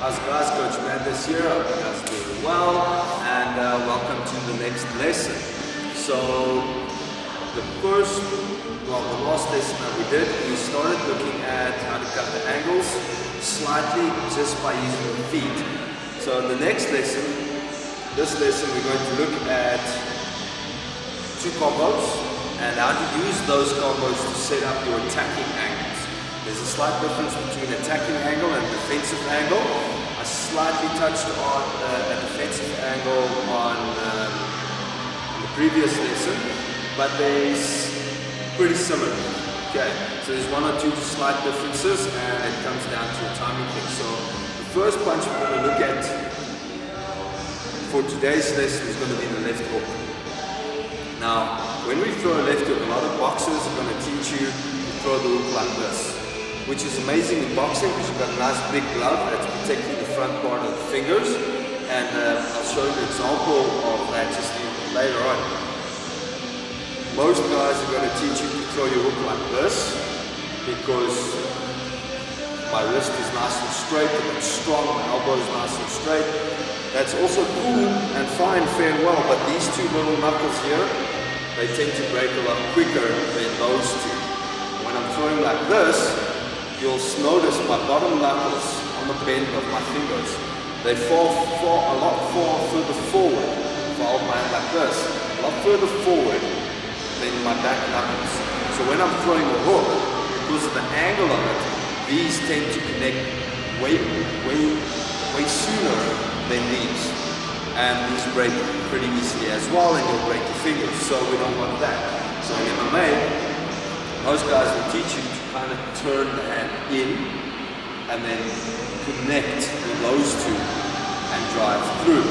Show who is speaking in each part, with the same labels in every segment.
Speaker 1: How's it guys? Coach Mendes here. I hope you guys are doing well, and welcome to the next lesson. So the last lesson that we did, we started looking at how to cut the angles slightly just by using the feet. So in the next lesson, this lesson we're going to look at two combos and how to use those combos to set up your attacking angles. There's a slight difference between attacking angle and defensive angle. I slightly touched on a defensive angle on the previous lesson, but they're pretty similar. Okay, so there's one or two slight differences and it comes down to a timing thing. So the first punch we're going to look at for today's lesson is going to be the left hook. Now, when we throw a left hook, a lot of boxers are going to teach you to throw the hook like this, which is amazing in boxing because you've got a nice big glove that's protecting the front part of the fingers, and I'll show you an example of that just later on. Most guys are going to teach you to throw your hook like this because my wrist is nice and straight and it's strong, my elbow is nice and straight. That's also cool and fine, fair and well, but these two little knuckles here, they tend to break a lot quicker than those two. When I'm throwing like this, you'll notice my bottom knuckles on the bend of my fingers, they fall a lot further forward. If I hold my hand like this, a lot further forward than my back knuckles. So when I'm throwing a hook, because of the angle of it, these tend to connect way sooner than these. And these break pretty easily as well, and you'll break your fingers. So we don't want that. So in MMA, most guys will teach you to kind of turn the hand in and then connect with those two and drive through.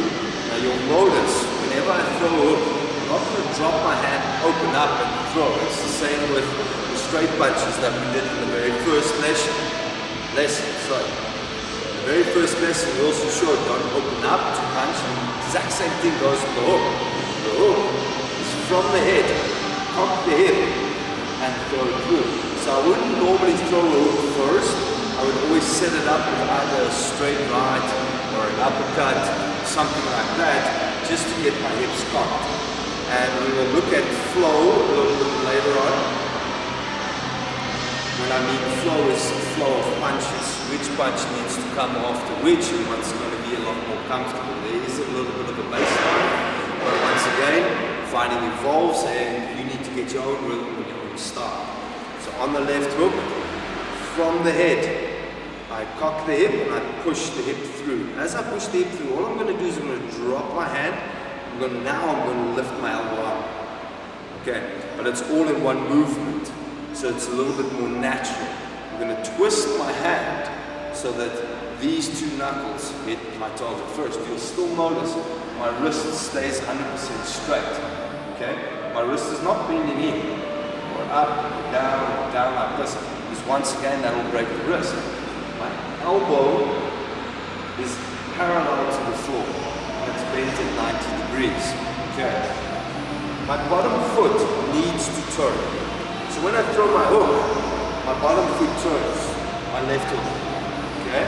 Speaker 1: Now you'll notice whenever I throw a hook, I'm not going to drop my hand, open up and throw. It's the same with the straight punches that we did in the very first lesson. The very first lesson we also showed don't open up to punch, and the exact same thing goes with the hook. The hook is from the head, cock the hip, and throw it through. So I wouldn't normally throw a hook first. I would always set it up with either a straight right or an uppercut, something like that, just to get my hips cocked. And we will look at flow a little bit later on. When I mean flow is flow of punches. Which punch needs to come after which and what's going to be a lot more comfortable. There is a little bit of a baseline, but once again, fighting evolves and you need to get your own rhythm and your own style. So on the left hook, from the head, I cock the hip and I push the hip through. As I push the hip through, all I'm going to do is I'm going to drop my hand. Now I'm going to lift my elbow up. Okay, but it's all in one movement, so it's a little bit more natural. I'm going to twist my hand so that these two knuckles hit my target first. You'll still notice my wrist stays 100% straight. Okay, my wrist is not bending in or up or down like this. Because once again, that will break the wrist. My elbow is parallel to the floor. It's bent at 90 degrees. Okay. My bottom foot needs to turn. So when I throw my hook, my bottom foot turns, my left hook. Okay?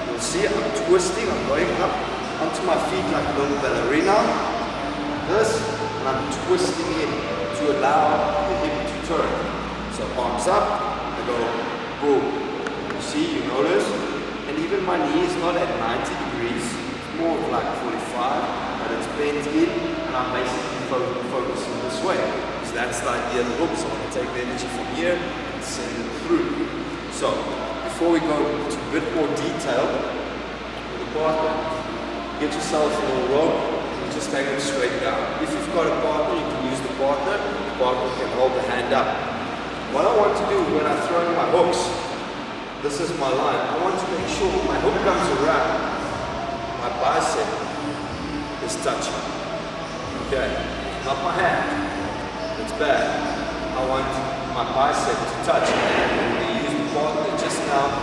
Speaker 1: You'll see I'm twisting, I'm going up onto my feet like a little ballerina. This, and I'm twisting in to allow the hip to turn. So arms up, I go boom. You see, you notice? And even my knee is not at 90 degrees, it's more like 45, but it's bent in, and I'm basically focusing this way. Because that's the idea of the hook. So I'm going to take the energy from here and send it through. So, before we go into a bit more detail with the partner, get yourself a little rope and just hang it straight down. If you've got a partner, you can use the partner can hold the hand up. What I want to do when I throw in my hooks, this is my line. I want to make sure my hook comes around, my bicep is touching. Okay, not my hand, it's bad. I want my bicep to touch. When we use the partner just now,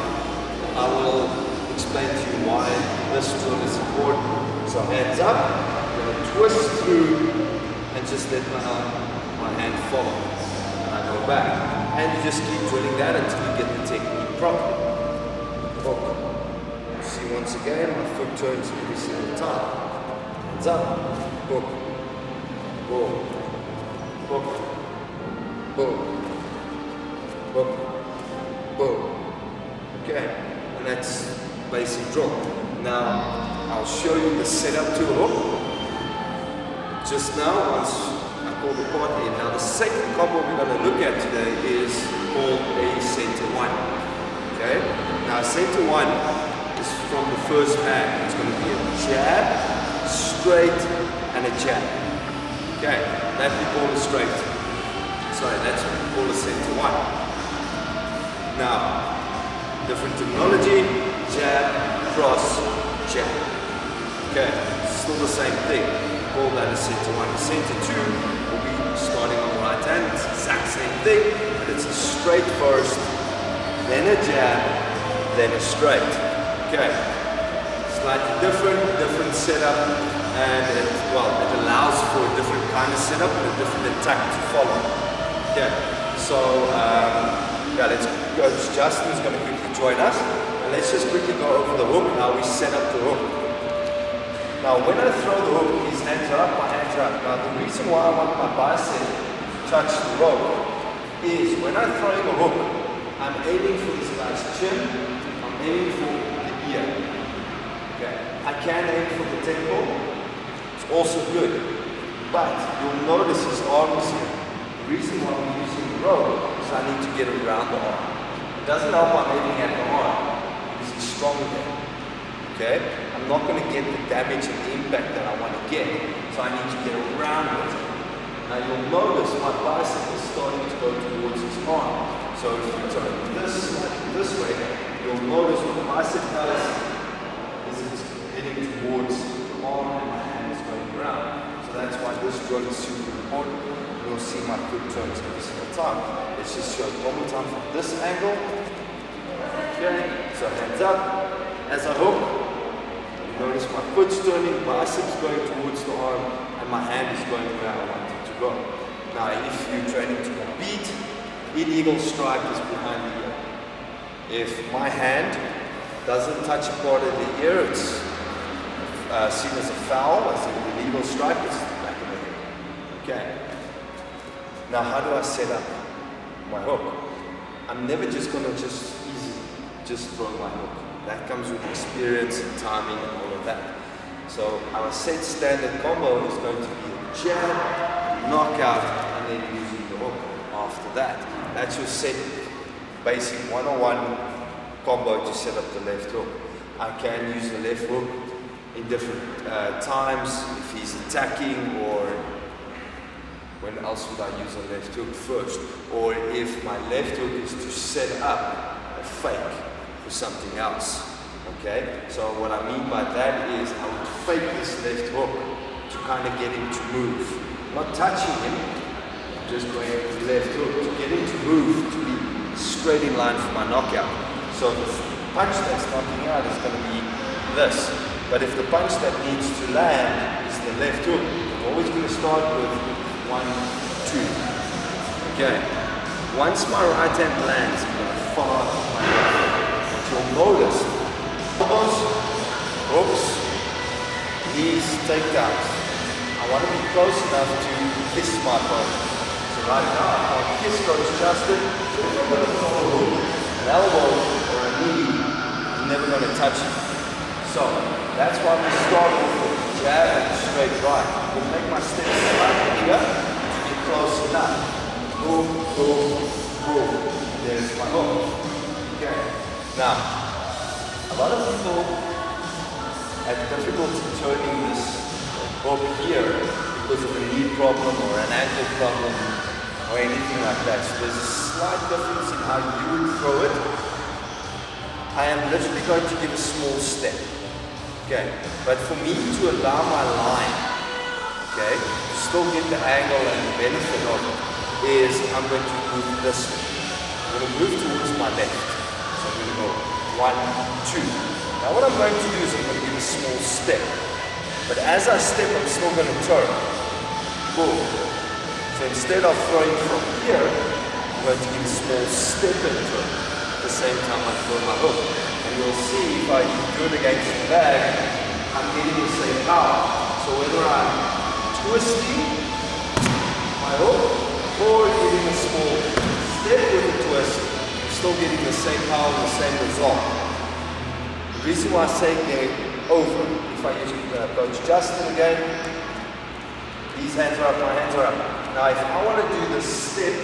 Speaker 1: I will explain to you why this drill is important. So hands up, I'm going to twist through and just let my hand follow. And I go back. And you just keep drilling that until you get the technique properly. See once again, my foot turns every single time. Hands up, hook, boom, hook, boom, hook, boom. Okay, and that's basic drill. Now, I'll show you the setup to a hook. Just now, once I call the part in. Now, the second combo we're going to look at today is called a center one. Okay, now center one is from the first hand. It's going to be a jab, straight, and a jab. Okay, that we call a straight. Sorry, that's what we call a center one. Now, different terminology, jab, cross, jab. Okay, still the same thing. Call that a center one. The center two will be starting on the right hand. It's the exact same thing, but it's a straight first, then a jab, then a straight. Okay, slightly different setup, and it allows for a different kind of setup and a different attack to follow. Okay, so yeah, let's go. Justin's going to quickly join us, and let's just quickly go over the hook. Now we set up the hook. Now when I throw the hook, his hands are up, my hands are up. Now the reason why I want my bicep to touch the rope is when I'm throwing a hook, I'm aiming for this guy's chin, I'm aiming for the ear. Okay, I can aim for the temple, it's also good, but you'll notice his arm is here. The reason why I'm using the rope is I need to get around the arm. It doesn't help I'm aiming at the arm, because he's stronger there. Okay, I'm not going to get the damage and the impact that I want to get, so I need to get around it. Now you'll notice my bicep is starting to go towards his arm. So if you turn this way, you'll notice what the bicep does is it's heading towards the arm and my hand is going around. So that's why this drill is super important. You'll see my foot turns every single time. Let's just show it one more time from this angle. Okay, so hands up. As I hook, notice my foot's turning, biceps going towards the arm, and my hand is going where I want it to go. Now, if you're training to compete, illegal strike is behind the ear. If my hand doesn't touch part of the ear, it's seen as a foul, as an illegal strike, it's the back of the head. Okay. Now, how do I set up my hook? I'm never just going to just throw my hook. That comes with experience and timing and all of that. So our set standard combo is going to be a jab, knockout, and then using the hook after that. That's your set basic 101 combo to set up the left hook. I can use the left hook in different times if he's attacking, or when else would I use a left hook first? Or if my left hook is to set up a fake for something else. Okay, so what I mean by that is I would fake this left hook to kind of get him to move. Not touching him, just going with the left hook to get him to move, to be straight in line for my knockout. So the punch that's knocking out is going to be this. But if the punch that needs to land is the left hook, I'm always going to start with 1, 2. Okay, once my right hand lands, I'm going to follow up my left hook. You'll notice elbows, hooks, knees, takedowns. I want to be close enough to kiss my opponent. So right now, I'll kiss Coach Justin. So if I'm going to throw a hook, an elbow, or a knee, I'm never going to touch him. So that's why we start off with jab and straight right. We'll make my steps slightly bigger to get close enough. Boom, boom, boom. There's my hook. Okay. Now, a lot of people have difficulty turning this hook here because of a knee problem or an ankle problem or anything like that. So there's a slight difference in how you would throw it. I am literally going to give a small step. Okay, but for me to allow my line, okay, to still get the angle and the benefit of it, is I'm going to move this way. I'm going to move towards my left. I'm going to go 1, 2. Now what I'm going to do is I'm going to give a small step. But as I step, I'm still going to turn. Boom. So instead of throwing from here, I'm going to give a small step and turn. At the same time I throw my hook. And you'll see if I do it against the bag, I'm getting the same power. So whether I'm twisting my hook or giving a small step with the twist, I'm still getting the same power, the same result. The reason why I say game over, if I use Coach Justin again, these hands are up, my hands are up. Now if I want to do the step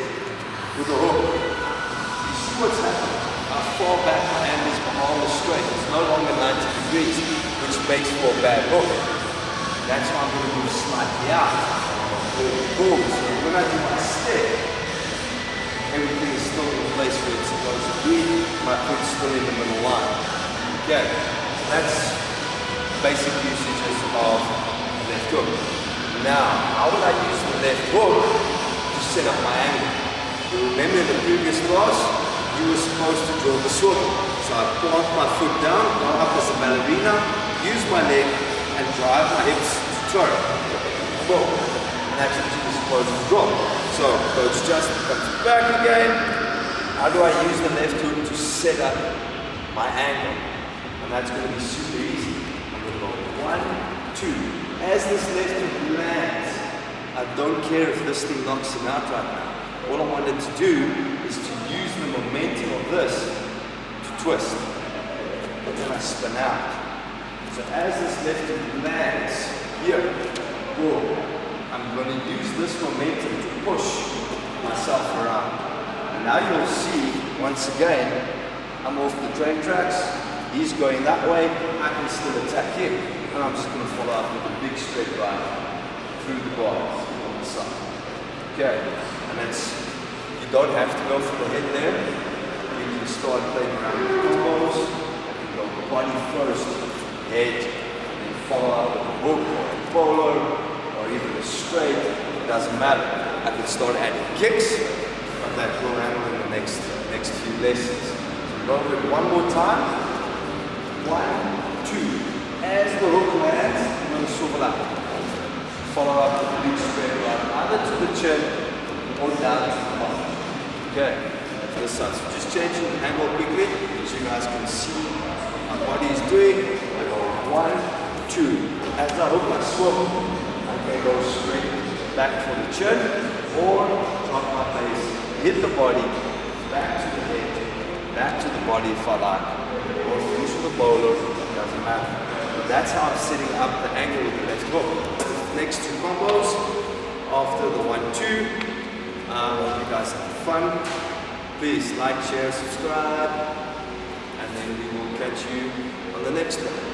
Speaker 1: with the hook, you see what's happening? How far back my hand is behind the straight. It's no longer 90 degrees, which makes for a bad hook. That's why I'm going to move slightly out. Boom. So when I do my step, everything is still in place where it's supposed to be. My foot's still in the middle line. Okay, so that's basic usages of the left hook. Now, how would I use the left hook to set up my angle? You remember in the previous class, you were supposed to draw the swivel. So I plant my foot down, go up as a ballerina, use my leg, and drive my hips to turn. Boom. And that's what you're supposed to draw. So Coach Justin comes back again. How do I use the left hook to set up my angle? And that's going to be super easy. I'm going to go 1, 2. As this left hook lands, I don't care if this thing knocks him out right now. All I wanted to do is to use the momentum of this to twist. And then I spin out. So as this left hook lands here, boom, I'm going to use this momentum to push myself around. And now you'll see, once again, I'm off the train tracks. He's going that way. I can still attack him. And I'm just going to follow up with a big straight line through the bars on the side. Okay, and that's, you don't have to go for the head there. You can start playing around with combos. You can go body first, head, and then follow up with a hook or a polo, or even a straight. It doesn't matter. I can start adding kicks, but that will handle in the next few lessons. So go over it one more time. 1, 2. As the hook lands, I'm going to swivel up. Follow up with a big straight line, either to the chin or down to the bottom. Okay, this side. So just changing the angle quickly so you guys can see what my body is doing. I go 1, 2. As I hook my swivel, I can go straight back for the chin or drop my base, hit the body, back to the head, back to the body if I like, or finish with a bowler, it doesn't matter. That's how I'm setting up the angle with the left hook. Next 2 combos after the 1, 2. Hope you guys have fun. Please like, share, subscribe, and then we will catch you on the next one.